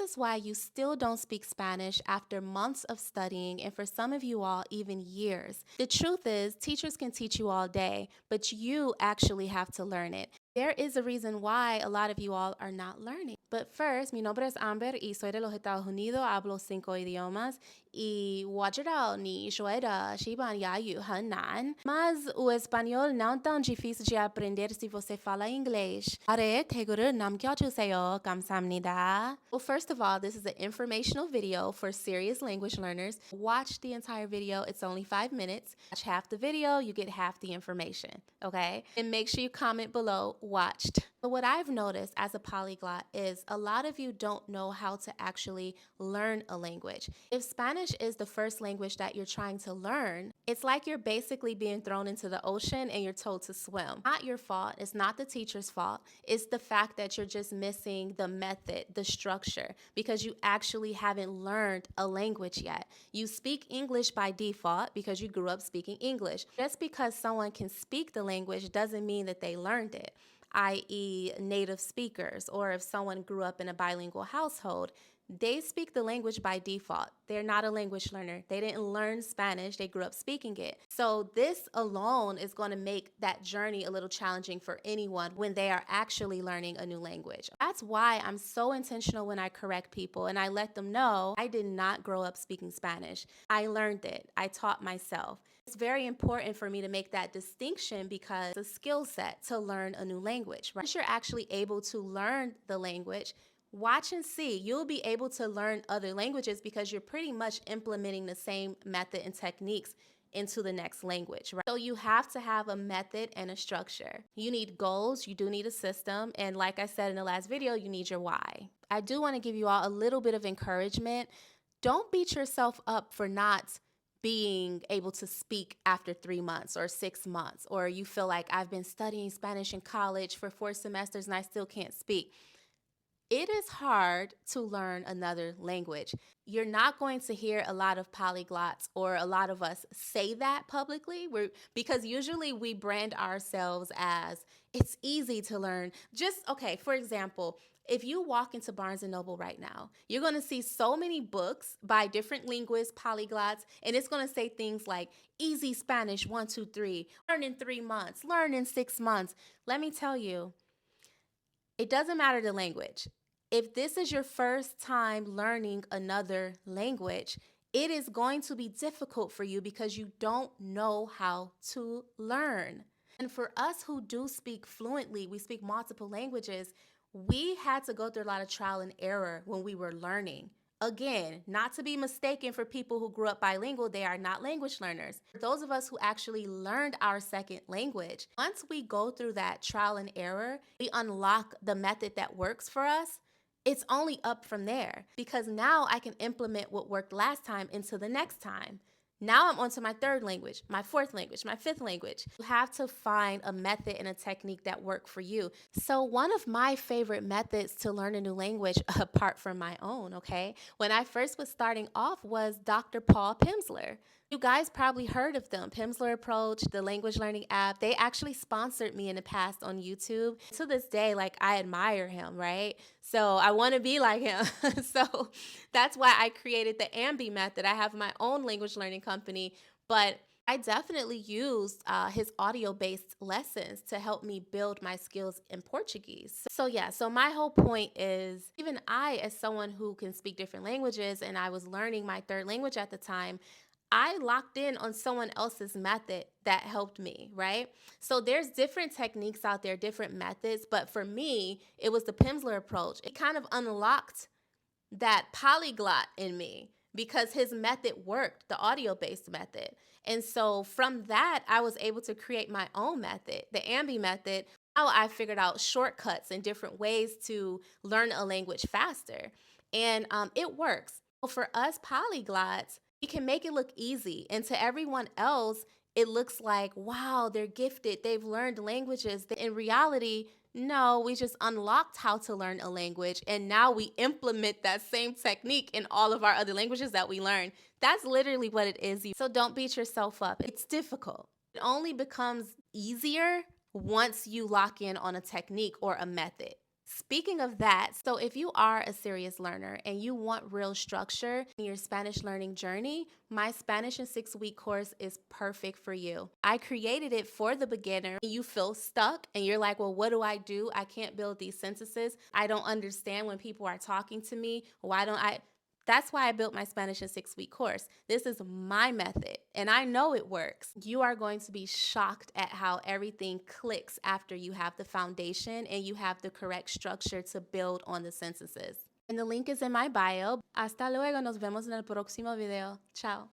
is why you still don't speak Spanish after months of studying, and for some of you all, even years. The truth is, teachers can teach you all day, but you actually have to learn it. There is a reason why a lot of you all are not learning. But first, mi nombre es Amber y soy de los Estados Unidos, hablo 5 idiomas y wajirao ni joeda shiban yayu hanan. Mas o espanhol não tão difícil de aprender se você fala inglês. 아래 태그를 남겨주세요. 감사합니다. Well, first of all, this is an informational video for serious language learners. Watch the entire video. It's only 5 minutes. Watch half the video, you get half the information, okay? And make sure you comment below, watched. But what I've noticed as a polyglot is a lot of you don't know how to actually learn a language. If Spanish is the first language that you're trying to learn, it's like you're basically being thrown into the ocean and you're told to swim. Not your fault. It's not the teacher's fault. It's the fact that you're just missing the method, the structure, because you actually haven't learned a language yet. You speak English by default because you grew up speaking English. Just because someone can speak the language doesn't mean that they learned it, i.e. native speakers, or if someone grew up in a bilingual household, they speak the language by default. They're not a language learner. They didn't learn Spanish. They grew up speaking it. So this alone is going to make that journey a little challenging for anyone when they are actually learning a new language. That's why I'm so intentional when I correct people and I let them know I did not grow up speaking Spanish. I learned it. I taught myself. It's very important for me to make that distinction because it's a skill set to learn a new language. Once you're actually able to learn the language, watch and see. You'll be able to learn other languages because you're pretty much implementing the same method and techniques into the next language, right? So you have to have a method and a structure. You need goals, you do need a system, and like I said in the last video, you need your why. I do want to give you all a little bit of encouragement. Don't beat yourself up for not being able to speak after 3 months or 6 months, or you feel like I've been studying Spanish in college for 4 semesters and I still can't speak. It is hard to learn another language. You're not going to hear a lot of polyglots or a lot of us say that publicly because usually we brand ourselves as it's easy to learn. Okay, for example, if you walk into Barnes & Noble right now, you're going to see so many books by different linguists, polyglots, and it's going to say things like easy Spanish 1, 2, 3, learn in 3 months, learn in 6 months. Let me tell you, it doesn't matter the language. If this is your first time learning another language, it is going to be difficult for you because you don't know how to learn. And for us who do speak fluently, we speak multiple languages, we had to go through a lot of trial and error when we were learning. Again, not to be mistaken for people who grew up bilingual, they are not language learners. For those of us who actually learned our second language, once we go through that trial and error, we unlock the method that works for us. It's only up from there because now I can implement what worked last time into the next time. Now I'm on to my third language, my fourth language, my fifth language. You have to find a method and a technique that work for you. So one of my favorite methods to learn a new language, apart from my own, okay, when I first was starting off was Dr. Paul Pimsleur. You guys probably heard of them. Pimsleur Approach, the language learning app. They actually sponsored me in the past on YouTube. To this day, like I admire him, right? So I want to be like him. So that's why I created the Ambie method. I have my own language learning company, but I definitely used his audio-based lessons to help me build my skills in Portuguese. So my whole point is, even I, as someone who can speak different languages, and I was learning my third language at the time, I locked in on someone else's method that helped me, right? So there's different techniques out there, different methods, but for me, it was the Pimsleur approach. It kind of unlocked that polyglot in me because his method worked, the audio-based method. And so from that, I was able to create my own method, the Ambie method. Now I figured out shortcuts and different ways to learn a language faster. And it works. For us polyglots, we can make it look easy. And to everyone else, it looks like, wow, they're gifted. They've learned languages. In reality, no, we just unlocked how to learn a language. And now we implement that same technique in all of our other languages that we learn. That's literally what it is. So don't beat yourself up. It's difficult. It only becomes easier once you lock in on a technique or a method. Speaking of that, so if you are a serious learner and you want real structure in your Spanish learning journey, my Spanish in 6 week course is perfect for you. I created it for the beginner. You feel stuck and you're like, well, what do? I can't build these sentences. I don't understand when people are talking to me. Why don't I? That's why I built my Spanish in 6 week course. This is my method, and I know it works. You are going to be shocked at how everything clicks after you have the foundation and you have the correct structure to build on the sentences. And the link is in my bio. Hasta luego, nos vemos en el próximo video. Ciao.